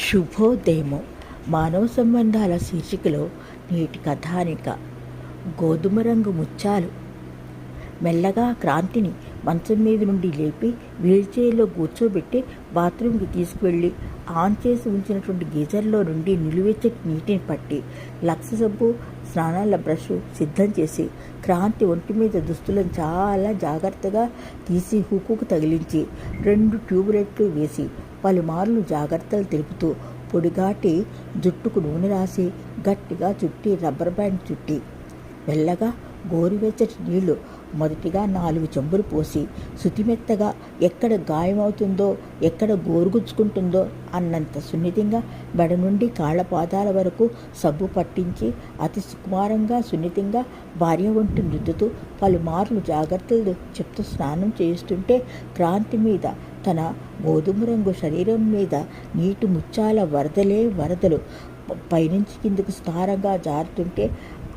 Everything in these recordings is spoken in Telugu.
శుభోదయము. మానవ సంబంధాల శీర్షికలో నేటి కథానిక గోధుమ రంగు ముత్యాలు. మెల్లగా క్రాంతిని మంచం మీద నుండి లేపి వీల్చైర్లో కూర్చోబెట్టి బాత్రూంకి తీసుకువెళ్ళి ఆన్ చేసి ఉంచినటువంటి గీజర్లో నుండి నిలువెచ్చటి నీటిని పట్టి లక్స్ సబ్బు, స్నానాల బ్రష్ సిద్ధం చేసి క్రాంతి ఒంటి మీద దుస్తులను చాలా జాగ్రత్తగా తీసి హుక్కుకు తగిలించి 2 ట్యూబ్లైట్లు వేసి పలుమార్లు జాగ్రత్తలు తెలుపుతూ పొడిగాటి జుట్టుకు నూనె రాసి గట్టిగా చుట్టి రబ్బర్ బ్యాండ్ చుట్టి మెల్లగా గోరువెచ్చటి నీళ్లు మొదటిగా 4 చెంబులు పోసి శుతిమెత్తగా ఎక్కడ గాయమవుతుందో ఎక్కడ గోరుగుచ్చుకుంటుందో అన్నంత సున్నితంగా మెడ నుండి కాళ్ళ పాదాల వరకు సబ్బు పట్టించి అతి సుకుమారంగా సున్నితంగా భార్య ఒంటి రుద్దుతూ పలుమార్లు జాగ్రత్తలు చెప్తూ స్నానం చేస్తుంటే క్రాంతి మీద తన గోధుమ రంగు శరీరం మీద నీటి ముత్యాల వరదలు పైనుంచి కిందకు స్థారంగా జారుతుంటే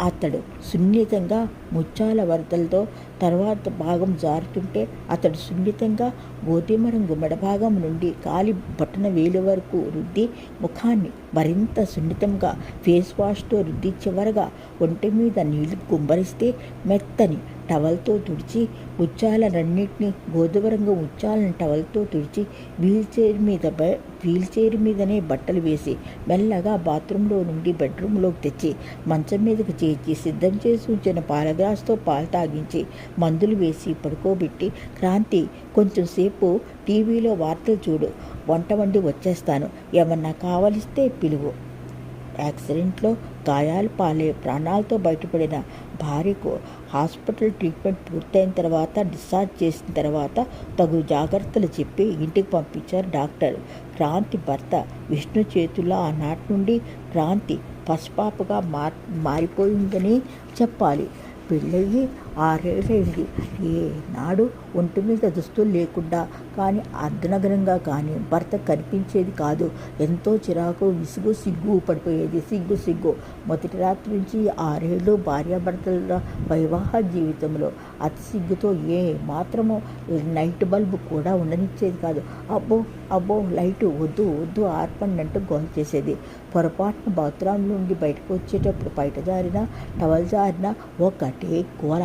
అతడు సున్నితంగా ముత్యాల వరదలతో తర్వాత భాగం జారుతుంటే అతడు సున్నితంగా గోధుమ రంగు మెడభాగం నుండి కాలి బొటన వేలు వరకు రుద్ది ముఖాన్ని మరింత సున్నితంగా ఫేస్ వాష్తో రుద్ది చివరగా ఒంటి మీద నీళ్లు గుంబరిస్తే మెత్తని టవల్తో తుడిచి ముత్యాలన్నింటినీ గోధుమ రంగు ముత్యాలను టవల్తో తుడిచి వీల్చైర్ మీదనే బట్టలు వేసి మెల్లగా బాత్రూంలో నుండి బెడ్రూమ్లోకి తెచ్చి మంచం మీదకి చేర్చి సిద్ధం చేసి ఉంచిన పాల గ్లాసుతో పాలు తాగించి మందులు వేసి పడుకోబెట్టి క్రాంతి కొంచెం సేపు టీవీలో వార్తలు చూడు, వంట వండి వచ్చేస్తాను, ఏమన్నా కావలిస్తే పిలువు. యాక్సిడెంట్లో గాయాలు పాలే ప్రాణాలతో బయటపడిన భార్యకు హాస్పిటల్ ట్రీట్మెంట్ పూర్తయిన తర్వాత డిశ్చార్జ్ చేసిన తర్వాత తగు జాగ్రత్తలు చెప్పి ఇంటికి పంపించారు డాక్టర్. క్రాంతి భర్త విష్ణు చేతుల్లో ఆనాటి నుండి క్రాంతి పసిపాపగా మారిపోయిందని చెప్పాలి. పెళ్ళయ్యి 6 ఏళ్ళైంది. ఏనాడు ఒంటి మీద దుస్తులు లేకుండా కానీ అర్ధనగరంగా కానీ భర్త కనిపించేది కాదు. ఎంతో చిరాకు, విసుగు, సిగ్గు పడిపోయేది. సిగ్గు మొదటి రాత్రి నుంచి 6 ఏళ్ళు భార్యాభర్తల వైవాహ జీవితంలో అతి సిగ్గుతో ఏ మాత్రమో నైట్ బల్బు కూడా ఉండనిచ్చేది కాదు. అబ్బో లైటు వద్దు ఆర్పండి అంటూ గోల చేసేది. పొరపాటున బాత్రూమ్ నుండి బయటకు వచ్చేటప్పుడు బయట జారినా టవల్ జారినా ఒకటే గోల.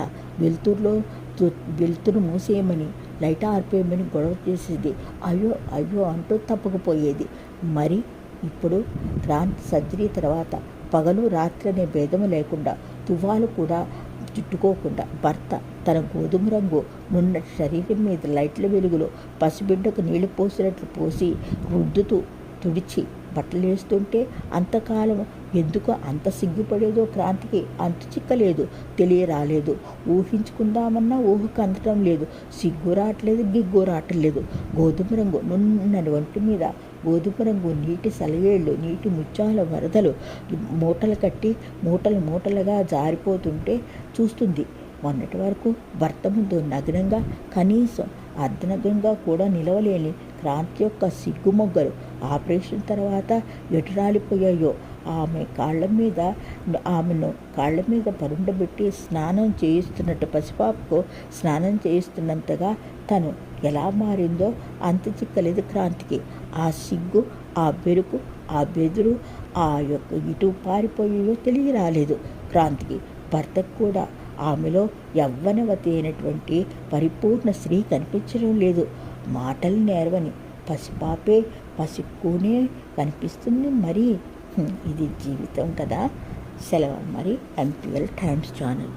వెలుతురు మూసేయమని లైట్ ఆర్పేయమని గొడవ చేసేది. అయ్యో అంటూ తప్పకపోయేది. మరి ఇప్పుడు క్రాంతి సర్జరీ తర్వాత పగలు రాత్రి అనే భేదము లేకుండా తువ్వాలు కూడా చుట్టుకోకుండా భర్త తన గోధుమ రంగు నున్న శరీరం మీద లైట్ల వెలుగులో పసిబిడ్డకు నీళ్లు పోసినట్లు పోసి రుద్దుతూ తుడిచి బట్టలు వేస్తుంటే అంతకాలం ఎందుకు అంత సిగ్గుపడేదో క్రాంతికి అంతు చిక్కలేదు, తెలియరాలేదు. ఊహించుకుందామన్నా ఊహకు అందటం లేదు. సిగ్గు రావట్లేదు, గిగ్గు రావట్లేదు. గోధుమ రంగు నున్నని ఒంటి మీద గోధుమ రంగు నీటి సెలయేళ్ళు, నీటి ముత్యాల వరదలు మూటలు కట్టి మూటలుగా జారిపోతుంటే చూస్తుంది. మొన్నటి వరకు భర్త ముందు నగ్నంగా, కనీసం అర్ధనగ్నంగా కూడా నిలవలేని క్రాంతి యొక్క సిగ్గుమొగ్గలు ఆపరేషన్ తర్వాత ఎటు రాలిపోయాయో. ఆమెను కాళ్ళ మీద పరుండబెట్టి స్నానం చేయిస్తున్నట్టు పసిపాపకు స్నానం చేయిస్తున్నంతగా తను ఎలా మారిందో అంత చిక్కలేదు క్రాంతికి. ఆ సిగ్గు, ఆ బెరుకు, ఆ బెదురు ఆ యొక్క ఇటు పారిపోయాయో తెలియరాలేదు క్రాంతికి. భర్తకు కూడా ఆమెలో యవ్వనవతి అయినటువంటి పరిపూర్ణ స్త్రీ కనిపించడం లేదు. మాటలు నేర్వని పసిపాపే, పసిక్కునే కనిపిస్తుంది. మరి ఇది జీవితం కదా. సెలవు మరి. MPL times channel.